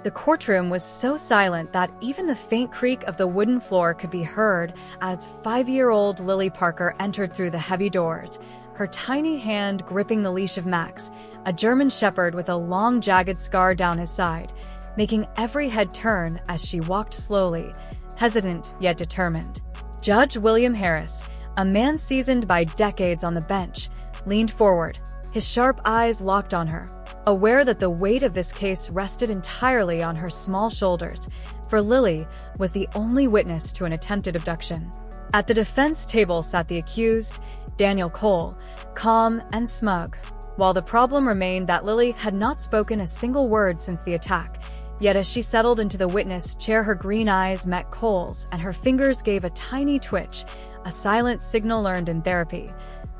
The courtroom was so silent that even the faint creak of the wooden floor could be heard as 5-year-old Lily Parker entered through the heavy doors, her tiny hand gripping the leash of Max, a German Shepherd with a long jagged scar down his side, making every head turn as she walked slowly, hesitant yet determined. Judge William Harris, a man seasoned by decades on the bench, leaned forward, his sharp eyes locked on her, aware that the weight of this case rested entirely on her small shoulders, for Lily was the only witness to an attempted abduction. At the defense table sat the accused, Daniel Cole, calm and smug. While the problem remained that Lily had not spoken a single word since the attack, yet as she settled into the witness chair, her green eyes met Cole's and her fingers gave a tiny twitch, a silent signal learned in therapy,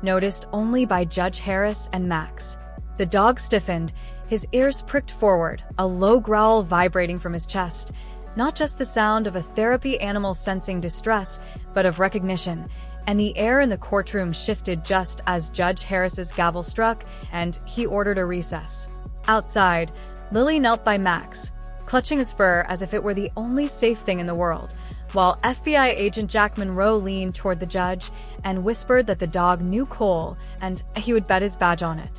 noticed only by Judge Harris and Max. The dog stiffened, his ears pricked forward, a low growl vibrating from his chest, not just the sound of a therapy animal sensing distress, but of recognition, and the air in the courtroom shifted just as Judge Harris's gavel struck, and he ordered a recess. Outside, Lily knelt by Max, clutching his fur as if it were the only safe thing in the world, while FBI agent Jack Monroe leaned toward the judge and whispered that the dog knew Cole and he would bet his badge on it.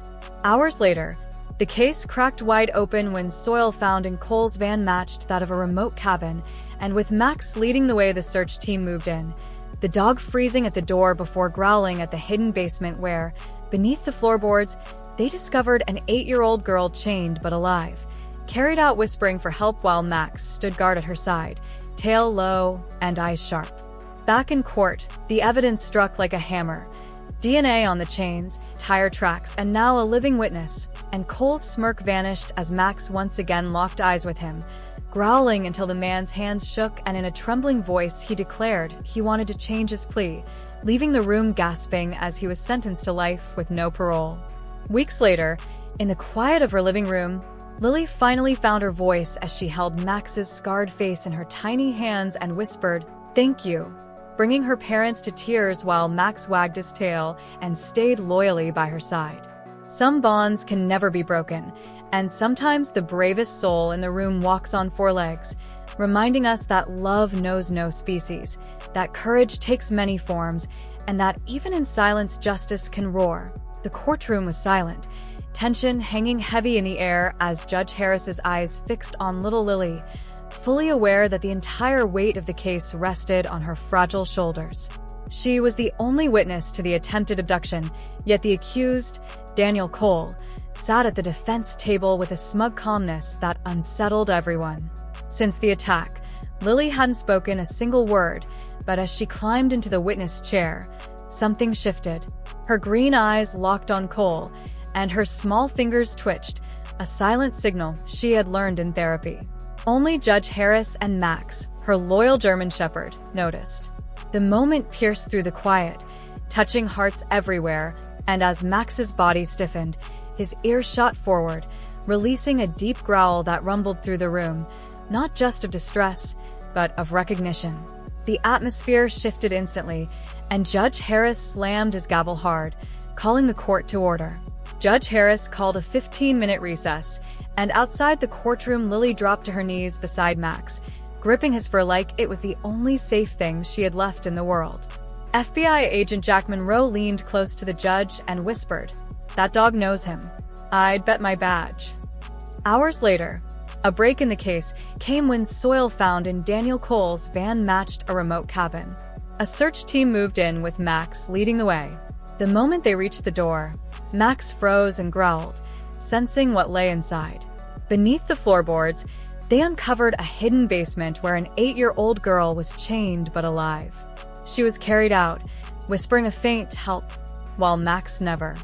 Hours later, the case cracked wide open when soil found in Cole's van matched that of a remote cabin, and with Max leading the way, the search team moved in, the dog freezing at the door before growling at the hidden basement where, beneath the floorboards, they discovered an 8-year-old girl chained but alive, carried out whispering for help while Max stood guard at her side, tail low and eyes sharp. Back in court, the evidence struck like a hammer. DNA on the chains, tire tracks, and now a living witness, and Cole's smirk vanished as Max once again locked eyes with him, growling until the man's hands shook, and in a trembling voice he declared he wanted to change his plea, leaving the room gasping as he was sentenced to life with no parole. Weeks later, in the quiet of her living room, Lily finally found her voice as she held Max's scarred face in her tiny hands and whispered, "Thank you," bringing her parents to tears while Max wagged his tail and stayed loyally by her side. Some bonds can never be broken, and sometimes the bravest soul in the room walks on 4 legs, reminding us that love knows no species, that courage takes many forms, and that even in silence justice can roar. The courtroom was silent, tension hanging heavy in the air as Judge Harris's eyes fixed on little Lily, fully aware that the entire weight of the case rested on her fragile shoulders. She was the only witness to the attempted abduction, yet the accused, Daniel Cole, sat at the defense table with a smug calmness that unsettled everyone. Since the attack, Lily hadn't spoken a single word, but as she climbed into the witness chair, something shifted. Her green eyes locked on Cole, and her small fingers twitched, a silent signal she had learned in therapy. Only Judge Harris and Max, her loyal German Shepherd, noticed. The moment pierced through the quiet, touching hearts everywhere, and as Max's body stiffened, his ears shot forward, releasing a deep growl that rumbled through the room, not just of distress, but of recognition. The atmosphere shifted instantly, and Judge Harris slammed his gavel hard, calling the court to order. Judge Harris called a 15-minute recess, and outside the courtroom, Lily dropped to her knees beside Max, gripping his fur like it was the only safe thing she had left in the world. FBI agent Jack Monroe leaned close to the judge and whispered, "That dog knows him. I'd bet my badge." Hours later, a break in the case came when soil found in Daniel Cole's van matched a remote cabin. A search team moved in with Max leading the way. The moment they reached the door, Max froze and growled, sensing what lay inside. Beneath the floorboards, they uncovered a hidden basement where an 8-year-old girl was chained but alive. She was carried out, whispering a faint help, while Max never.